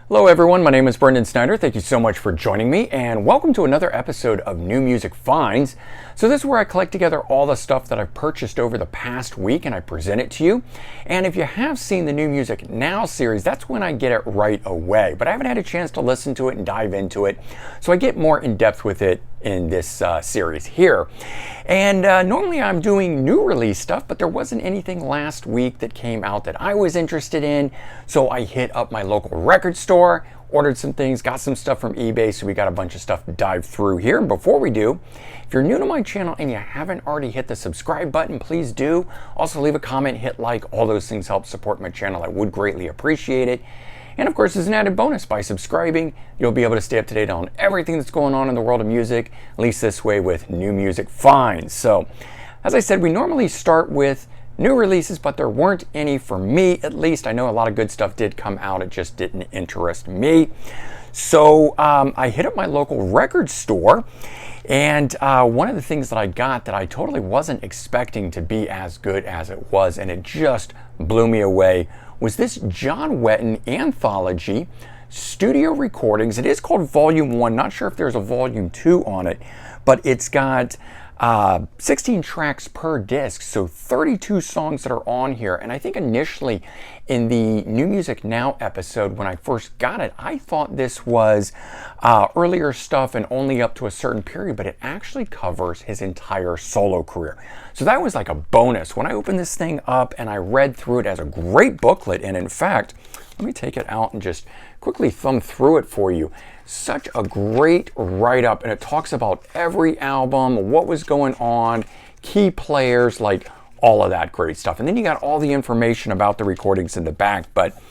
Hello everyone, my name is Brendan Snyder. Thank you so much for joining me and welcome to another episode of New Music Finds. So this is where I collect together all the stuff that I've purchased over the past week and I present it to you. And if you have seen the New Music Now series, that's when I get it right away. But I haven't had a chance to listen to it and dive into it, so I get more in depth with it in this series here. And normally I'm doing new release stuff, but there wasn't anything last week that came out that I was interested in, so I hit up my local record store, ordered some things, got some stuff from eBay, so we got a bunch of stuff to dive through here. And before we do, if you're new to my channel and you haven't already hit the subscribe button, please do. Also leave a comment, hit like, all those things help support my channel. I would greatly appreciate it. And of course, as an added bonus, by subscribing, you'll be able to stay up to date on everything that's going on in the world of music, at least this way with New Music Finds. So, as I said, we normally start with new releases, but there weren't any for me, at least. I know a lot of good stuff did come out, it just didn't interest me. So I hit up my local record store, and one of the things that I got that I totally wasn't expecting to be as good as it was, and it just blew me away, was this Jan Wetton anthology studio recordings. It is called Volume 1. Not sure if there's a Volume 2 on it, but it's got 16 tracks per disc, so 32 songs that are on here. And I think initially in the New Music Now episode, when I first got it, I thought this was earlier stuff and only up to a certain period, but it actually covers his entire solo career. So that was like a bonus. When I opened this thing up and I read through it, as a great booklet, and in fact, let me take it out and just quickly thumb through it for you. Such a great write-up, and it talks about every album, what was going on, key players, like all of that great stuff. And then you got all the information about the recordings in the back. But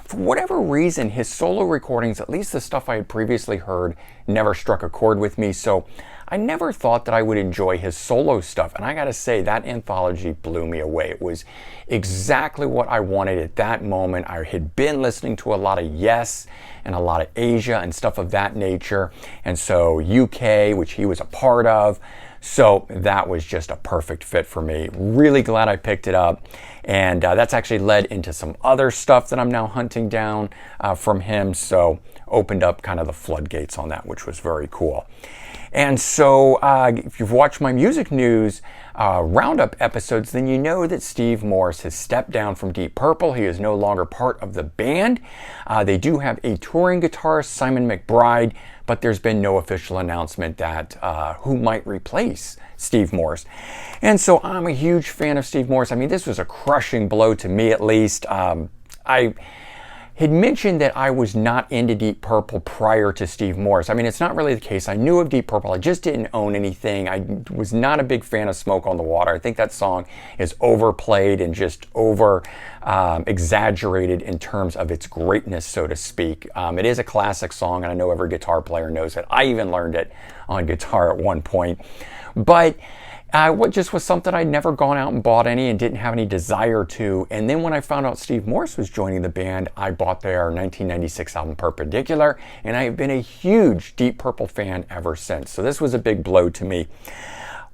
for whatever reason, his solo recordings, at least the stuff I had previously heard, never struck a chord with me. So I never thought that I would enjoy his solo stuff. And I gotta say, that anthology blew me away. It was exactly what I wanted at that moment. I had been listening to a lot of Yes and a lot of Asia and stuff of that nature. And so UK, which he was a part of. So that was just a perfect fit for me. Really glad I picked it up. And that's actually led into some other stuff that I'm now hunting down from him. So opened up kind of the floodgates on that, which was very cool. And so if you've watched my music news roundup episodes, then you know that Steve Morse has stepped down from Deep Purple. He is no longer part of the band. They do have a touring guitarist, Simon McBride, but there's been no official announcement that who might replace Steve Morse. And so I'm a huge fan of Steve Morse. I mean, this was a crushing blow to me, at least. I had mentioned that I was not into Deep Purple prior to Steve Morse. I mean, it's not really the case. I knew of Deep Purple. I just didn't own anything. I was not a big fan of Smoke on the Water. I think that song is overplayed and just over exaggerated in terms of its greatness, so to speak. It is a classic song, and I know every guitar player knows it. I even learned it on guitar at one point. But what just was something I'd never gone out and bought any and didn't have any desire to. And then when I found out Steve Morse was joining the band, I bought their 1996 album Perpendicular, and I have been a huge Deep Purple fan ever since. So this was a big blow to me.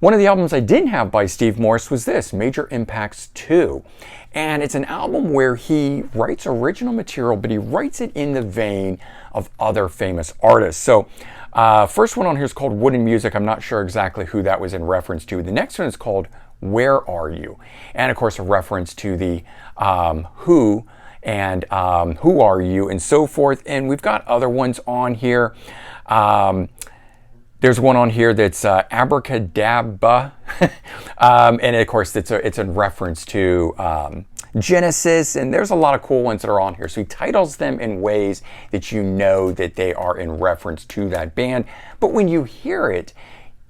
One of the albums I didn't have by Steve Morse was this, Major Impacts 2. And it's an album where he writes original material, but he writes it in the vein of other famous artists. So first one on here is called Wooden Music. I'm not sure exactly who that was in reference to. The next one is called Where Are You? And of course a reference to the Who and Who Are You and so forth. And we've got other ones on here. There's one on here that's Abracadabra. And of course it's a reference to Genesis, and there's a lot of cool ones that are on here. So he titles them in ways that you know that they are in reference to that band. But when you hear it,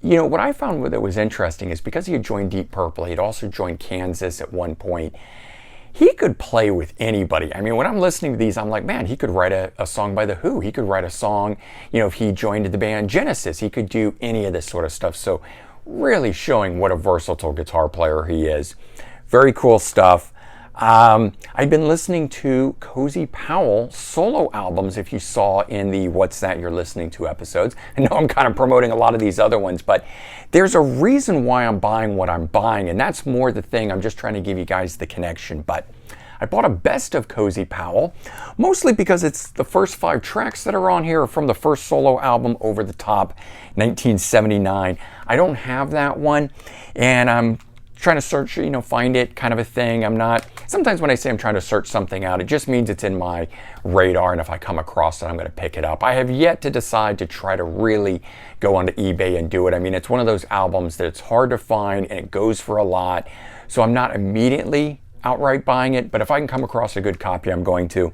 you know, what I found that was interesting is because he had joined Deep Purple, he had also joined Kansas at one point. He could play with anybody. I mean, when I'm listening to these, I'm like, man, he could write a song by The Who. He could write a song, you know, if he joined the band Genesis, he could do any of this sort of stuff. So really showing what a versatile guitar player he is. Very cool stuff. I've been listening to Cozy Powell solo albums, if you saw in the What's That You're Listening To episodes. I know I'm kind of promoting a lot of these other ones, but there's a reason why I'm buying what I'm buying, and that's more the thing. I'm just trying to give you guys the connection. But I bought a best of Cozy Powell, mostly because it's the first 5 tracks that are on here from the first solo album, Over the Top, 1979. I don't have that one, and I'm trying to search, find it, kind of a thing. Sometimes when I say I'm trying to search something out, it just means it's in my radar, and if I come across it, I'm going to pick it up. I have yet to decide to try to really go onto eBay and do it. I mean, it's one of those albums that it's hard to find, and it goes for a lot, so I'm not immediately outright buying it, but if I can come across a good copy, I'm going to.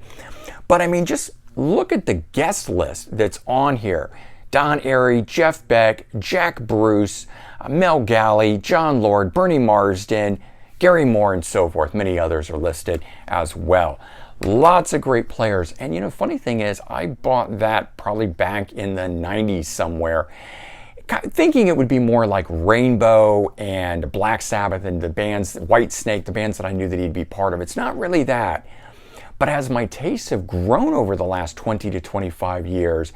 But I mean, just look at the guest list that's on here. Don Airey, Jeff Beck, Jack Bruce, Mel Galley, John Lord, Bernie Marsden, Gary Moore, and so forth. Many others are listed as well. Lots of great players. And funny thing is, I bought that probably back in the 90s somewhere, thinking it would be more like Rainbow and Black Sabbath and the bands, White Snake, the bands that I knew that he'd be part of. It's not really that. But as my tastes have grown over the last 20 to 25 years,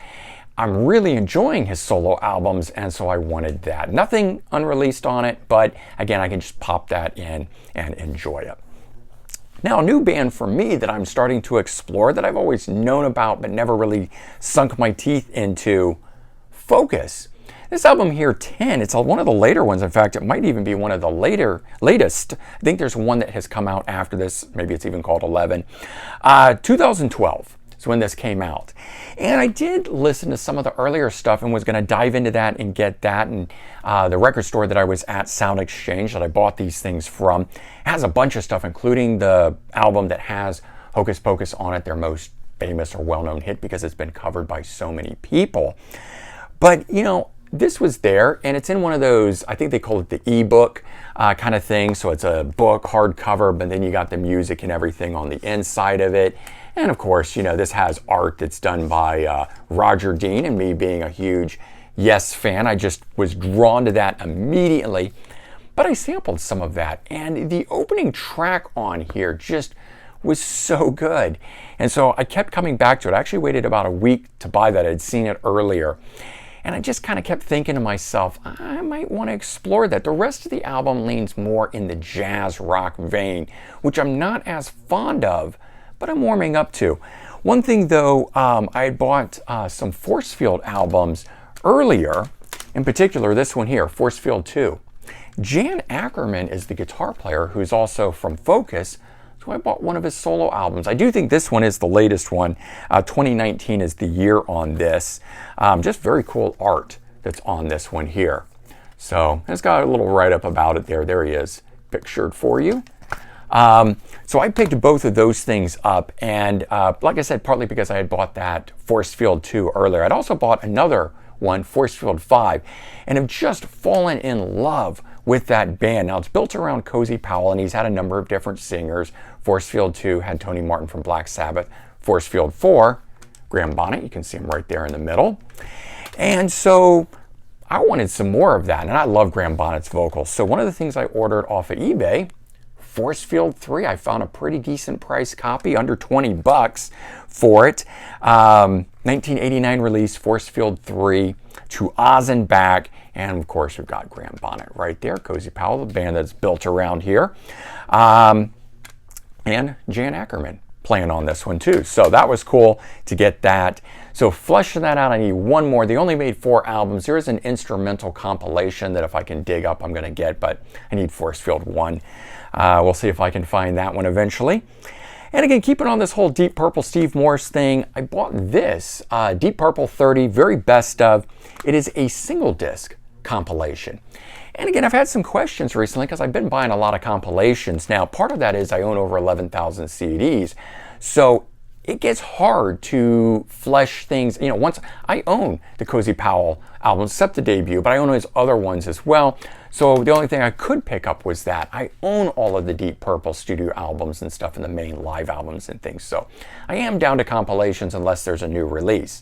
I'm really enjoying his solo albums, and so I wanted that. Nothing unreleased on it, but again, I can just pop that in and enjoy it. Now, a new band for me that I'm starting to explore that I've always known about but never really sunk my teeth into, Focus. This album here, 10, it's one of the later ones. In fact, it might even be one of the latest. I think there's one that has come out after this. Maybe it's even called 11. 2012 is when this came out. And I did listen to some of the earlier stuff and was going to dive into that and get that. And the record store that I was at, Sound Exchange, that I bought these things from, has a bunch of stuff, including the album that has Hocus Pocus on it, their most famous or well-known hit, because it's been covered by so many people. But, this was there, and it's in one of those, I think they call it the ebook kind of thing. So it's a book, hardcover, but then you got the music and everything on the inside of it. And of course, this has art that's done by Roger Dean, and me being a huge Yes fan, I just was drawn to that immediately. But I sampled some of that, and the opening track on here just was so good. And so I kept coming back to it. I actually waited about a week to buy that. I'd seen it earlier. And I just kind of kept thinking to myself, I might want to explore that. The rest of the album leans more in the jazz rock vein, which I'm not as fond of, but I'm warming up to. One thing though, I had bought some Forcefield albums earlier, in particular this one here, Forcefield 2. Jan Akkerman is the guitar player who's also from Focus, so I bought one of his solo albums. I do think this one is the latest one. 2019 is the year on this. Just very cool art that's on this one here. So it's got a little write-up about it there. There he is, pictured for you. So I picked both of those things up, and like I said, partly because I had bought that Forcefield 2 earlier. I'd also bought another one, Forcefield 5, and have just fallen in love with that band. Now, it's built around Cozy Powell, and he's had a number of different singers. Forcefield 2 had Tony Martin from Black Sabbath. Forcefield 4, Graham Bonnet, you can see him right there in the middle. And so I wanted some more of that, and I love Graham Bonnet's vocals. So one of the things I ordered off of eBay, Forcefield 3, I found a pretty decent price copy, under 20 bucks for it. 1989 release, Forcefield 3, To Oz and Back, and of course we've got Graham Bonnet right there, Cozy Powell, the band that's built around here, and Jan Akkerman playing on this one too. So that was cool to get that. So fleshing that out, I need one more. They only made 4 albums. There is an instrumental compilation that if I can dig up, I'm going to get, but I need Forcefield 1. We'll see if I can find that one eventually. And again, keeping on this whole Deep Purple Steve Morse thing, I bought this Deep Purple 30, very best of. It is a single disc compilation. And again, I've had some questions recently because I've been buying a lot of compilations. Now, part of that is I own over 11,000 CDs. So it gets hard to flesh things. Once I own the Cozy Powell albums, except the debut, but I own his other ones as well. So the only thing I could pick up was that. I own all of the Deep Purple studio albums and stuff, and the main live albums and things. So I am down to compilations unless there's a new release.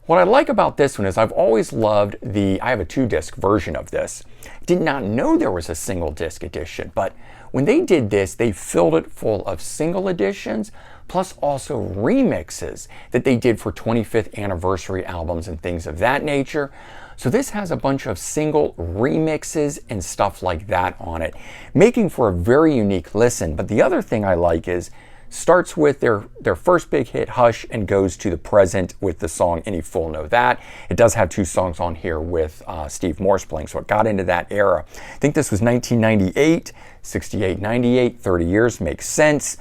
What I like about this one is I've always loved I have a 2-disc version of this. Did not know there was a single disc edition, but when they did this, they filled it full of single editions, plus also remixes that they did for 25th anniversary albums and things of that nature. So this has a bunch of single remixes and stuff like that on it, making for a very unique listen. But the other thing I like is starts with their first big hit, Hush, and goes to the present with the song Any Fool Know That. It does have 2 songs on here with Steve Morse playing, so it got into that era. I think this was 1998, 68, 98, 30 years, makes sense.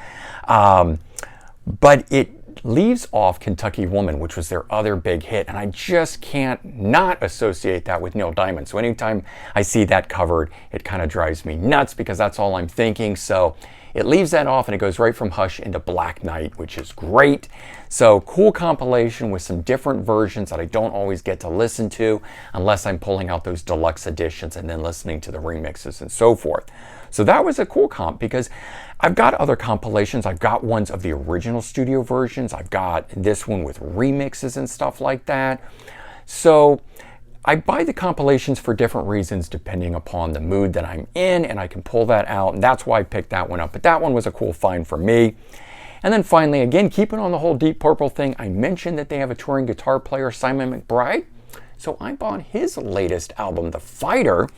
But it leaves off Kentucky Woman, which was their other big hit, and I just can't not associate that with Neil Diamond. So anytime I see that covered, it kind of drives me nuts because that's all I'm thinking. So it leaves that off and it goes right from Hush into Black Knight, which is great. So cool compilation with some different versions that I don't always get to listen to unless I'm pulling out those deluxe editions and then listening to the remixes and so forth. So that was a cool comp because I've got other compilations. I've got ones of the original studio versions. I've got this one with remixes and stuff like that. So I buy the compilations for different reasons depending upon the mood that I'm in, and I can pull that out, and that's why I picked that one up. But that one was a cool find for me. And then finally, again, keeping on the whole Deep Purple thing, I mentioned that they have a touring guitar player, Simon McBride. So I bought his latest album, The Fighter,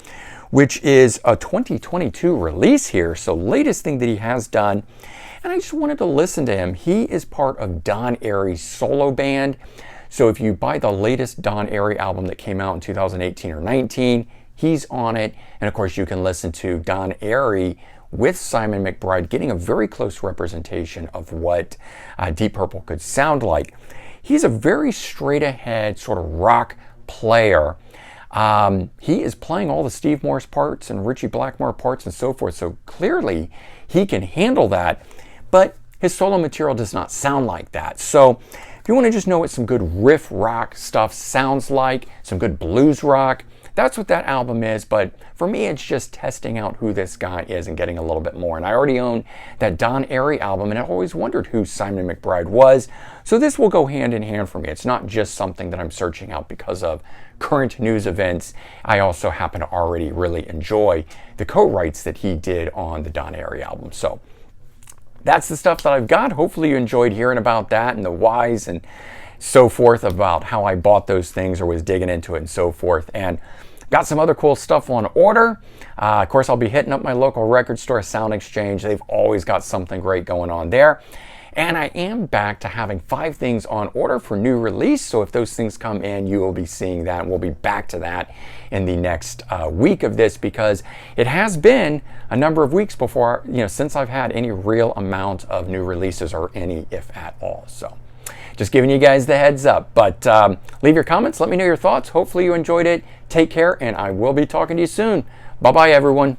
which is a 2022 release here. So latest thing that he has done. And I just wanted to listen to him. He is part of Don Airey's solo band. So if you buy the latest Don Airey album that came out in 2018 or 19, he's on it. And of course, you can listen to Don Airey with Simon McBride, getting a very close representation of what Deep Purple could sound like. He's a very straight ahead sort of rock player. He is playing all the Steve Morse parts and Ritchie Blackmore parts and so forth. So clearly he can handle that, but his solo material does not sound like that. So if you want to just know what some good riff rock stuff sounds like, some good blues rock, that's what that album is. But for me, it's just testing out who this guy is and getting a little bit more. And I already own that Don Airey album, and I always wondered who Simon McBride was. So this will go hand in hand for me. It's not just something that I'm searching out because of current news events. I also happen to already really enjoy the co-writes that he did on the Don Airey album. So that's the stuff that I've got. Hopefully you enjoyed hearing about that and the whys and so forth about how I bought those things or was digging into it and so forth. And got some other cool stuff on order. Of course, I'll be hitting up my local record store, Sound Exchange. They've always got something great going on there. And I am back to having 5 things on order for new release. So if those things come in, you will be seeing that. And we'll be back to that in the next week of this, because it has been a number of weeks before, since I've had any real amount of new releases, or any, if at all. So just giving you guys the heads up. But leave your comments. Let me know your thoughts. Hopefully you enjoyed it. Take care, and I will be talking to you soon. Bye-bye, everyone.